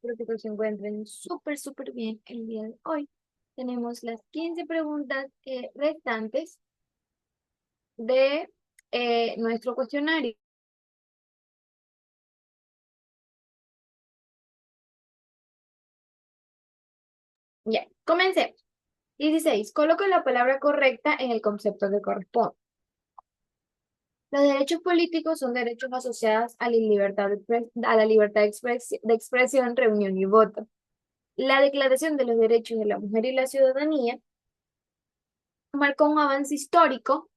espero que todos se encuentren súper bien el día de hoy. Tenemos las 15 preguntas restantes de nuestro cuestionario. Ya, comencemos. 16. Coloca la palabra correcta en el concepto que corresponde. Los derechos políticos son derechos asociados a la libertad de expresión, reunión y voto. La Declaración de los Derechos de la Mujer y la Ciudadanía marcó un avance histórico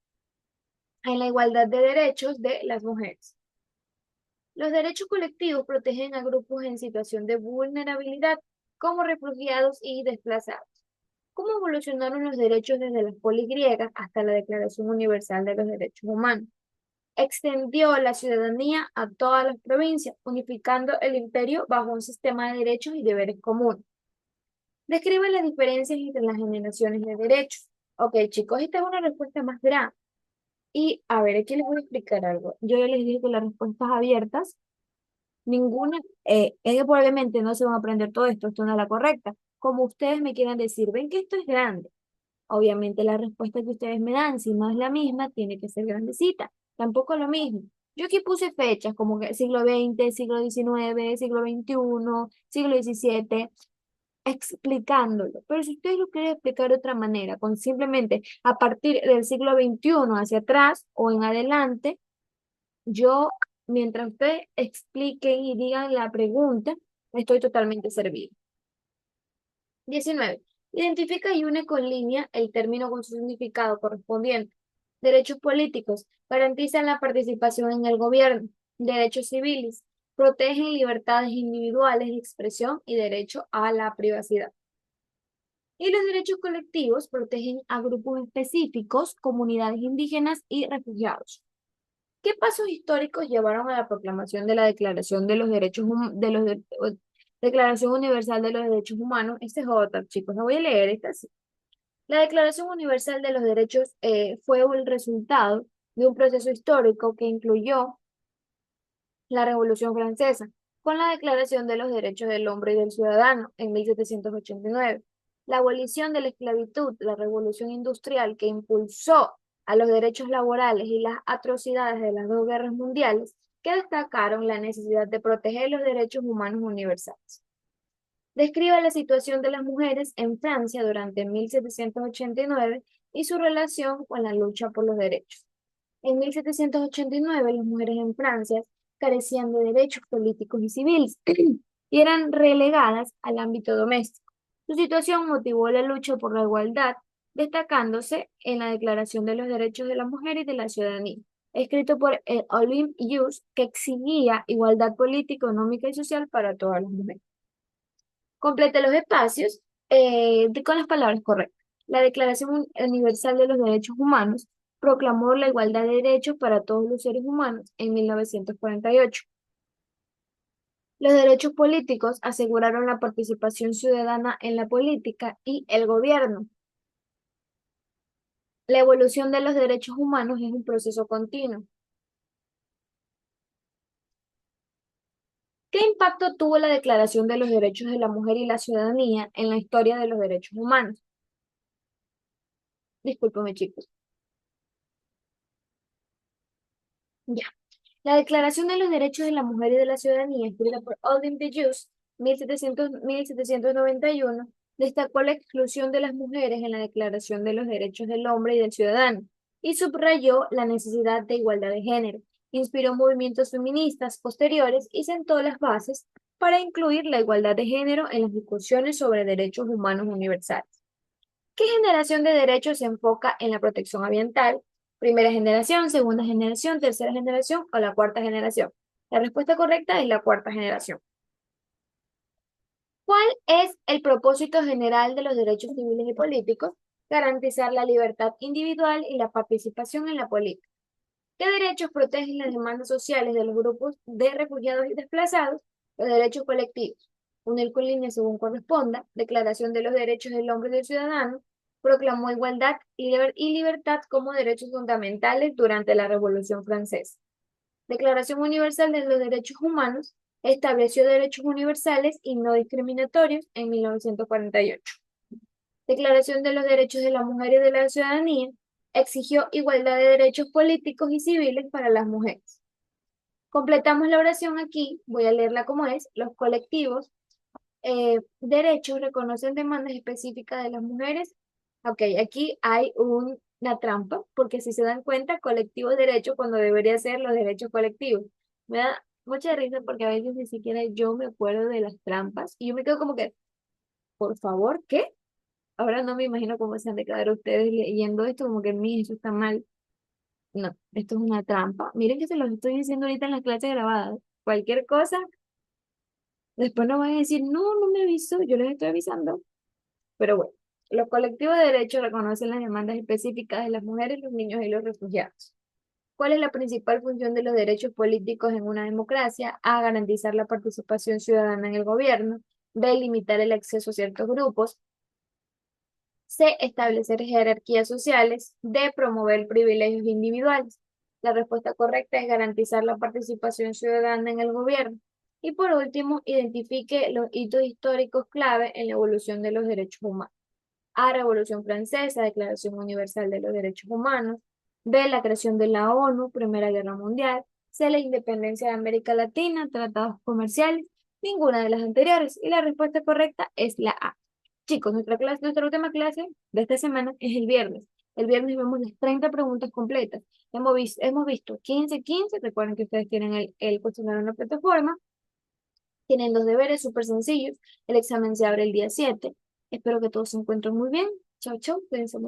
en la igualdad de derechos de las mujeres. Los derechos colectivos protegen a grupos en situación de vulnerabilidad, como refugiados y desplazados. ¿Cómo evolucionaron los derechos desde las polis griegas hasta la Declaración Universal de los Derechos Humanos? Extendió la ciudadanía a todas las provincias, unificando el imperio bajo un sistema de derechos y deberes comunes. Describe las diferencias entre las generaciones de derechos. Ok, chicos, esta es una respuesta más grande. Y a ver, aquí les voy a explicar algo. Yo ya les dije que las respuestas abiertas, ninguna, es que probablemente no se van a aprender todo esto, esto no es la correcta. Como ustedes me quieran decir, ven que esto es grande. Obviamente la respuesta que ustedes me dan, si no es la misma, tiene que ser grandecita. Tampoco lo mismo. Yo aquí puse fechas como que siglo XX, siglo XIX, siglo XXI, siglo XVII, explicándolo. Pero si ustedes lo quieren explicar de otra manera, con simplemente a partir del siglo XXI hacia atrás o en adelante, yo, mientras ustedes expliquen y digan la pregunta, estoy totalmente servido. 19. Identifica y une con línea el término con su significado correspondiente. Derechos políticos. Garantizan la participación en el gobierno. Derechos civiles. Protegen libertades individuales de expresión y derecho a la privacidad. Y los derechos colectivos protegen a grupos específicos, comunidades indígenas y refugiados. ¿Qué pasos históricos llevaron a la proclamación de la Declaración de los Derechos Declaración Universal de los Derechos Humanos? Este es otra, chicos, no voy a leer esta sí. La Declaración Universal de los Derechos fue el resultado de un proceso histórico que incluyó la Revolución Francesa, con la Declaración de los Derechos del Hombre y del Ciudadano en 1789, la abolición de la esclavitud, la Revolución Industrial que impulsó a los derechos laborales y las atrocidades de las dos guerras mundiales, que destacaron la necesidad de proteger los derechos humanos universales. Describe la situación de las mujeres en Francia durante 1789 y su relación con la lucha por los derechos. En 1789, las mujeres en Francia carecían de derechos políticos y civiles y eran relegadas al ámbito doméstico. Su situación motivó la lucha por la igualdad, destacándose en la Declaración de los Derechos de la Mujer y de la Ciudadanía, escrito por el Olympe Ius, que exigía igualdad política, económica y social para todas las mujeres. Complete los espacios con las palabras correctas. La Declaración Universal de los Derechos Humanos proclamó la igualdad de derechos para todos los seres humanos en 1948. Los derechos políticos aseguraron la participación ciudadana en la política y el gobierno. La evolución de los derechos humanos es un proceso continuo. ¿Qué impacto tuvo la Declaración de los Derechos de la Mujer y la Ciudadanía en la historia de los derechos humanos? Discúlpeme, chicos. Ya. La Declaración de los Derechos de la Mujer y de la Ciudadanía, escrita por Aldin de Jus, 1791, destacó la exclusión de las mujeres en la Declaración de los Derechos del Hombre y del Ciudadano y subrayó la necesidad de igualdad de género. Inspiró movimientos feministas posteriores y sentó las bases para incluir la igualdad de género en las discusiones sobre derechos humanos universales. ¿Qué generación de derechos se enfoca en la protección ambiental? ¿Primera generación, segunda generación, tercera generación o la cuarta generación? La respuesta correcta es la cuarta generación. ¿Cuál es el propósito general de los derechos civiles y políticos? Garantizar la libertad individual y la participación en la política. ¿Qué derechos protegen las demandas sociales de los grupos de refugiados y desplazados? Los derechos colectivos. Unir con línea según corresponda. Declaración de los Derechos del Hombre y del Ciudadano. Proclamó igualdad y libertad como derechos fundamentales durante la Revolución Francesa. Declaración Universal de los Derechos Humanos Estableció derechos universales y no discriminatorios en 1948. Declaración de los Derechos de la Mujer y de la Ciudadanía exigió igualdad de derechos políticos y civiles para las mujeres. Completamos la oración aquí, voy a leerla como es. Los colectivos derechos reconocen demandas específicas de las mujeres. Ok, aquí hay una trampa, porque si se dan cuenta, colectivos derechos cuando debería ser los derechos colectivos. Me da mucha risa porque a veces ni siquiera yo me acuerdo de las trampas y yo me quedo como que, por favor, ¿qué? Ahora no me imagino cómo se han de quedar ustedes leyendo esto, como que mí eso está mal. No, esto es una trampa. Miren que se los estoy diciendo ahorita en las clases grabadas. Cualquier cosa, después no van a decir, no, no me avisó, yo les estoy avisando. Pero bueno, los colectivos de derechos reconocen las demandas específicas de las mujeres, los niños y los refugiados. ¿Cuál es la principal función de los derechos políticos en una democracia? A, garantizar la participación ciudadana en el gobierno. B, limitar el acceso a ciertos grupos. C, establecer jerarquías sociales. D, promover privilegios individuales. La respuesta correcta es garantizar la participación ciudadana en el gobierno. Y por último, identifique los hitos históricos clave en la evolución de los derechos humanos. A, Revolución Francesa, Declaración Universal de los Derechos Humanos. B, la creación de la ONU, Primera Guerra Mundial. C, la independencia de América Latina, tratados comerciales. Ninguna de las anteriores. Y la respuesta correcta es la A. Chicos, nuestra última clase de esta semana es el viernes. El viernes vemos las 30 preguntas completas. Hemos visto 15. Recuerden que ustedes tienen el cuestionario en la plataforma. Tienen dos deberes súper sencillos. El examen se abre el día 7. Espero que todos se encuentren muy bien. Chau, chau. Cuídense mucho.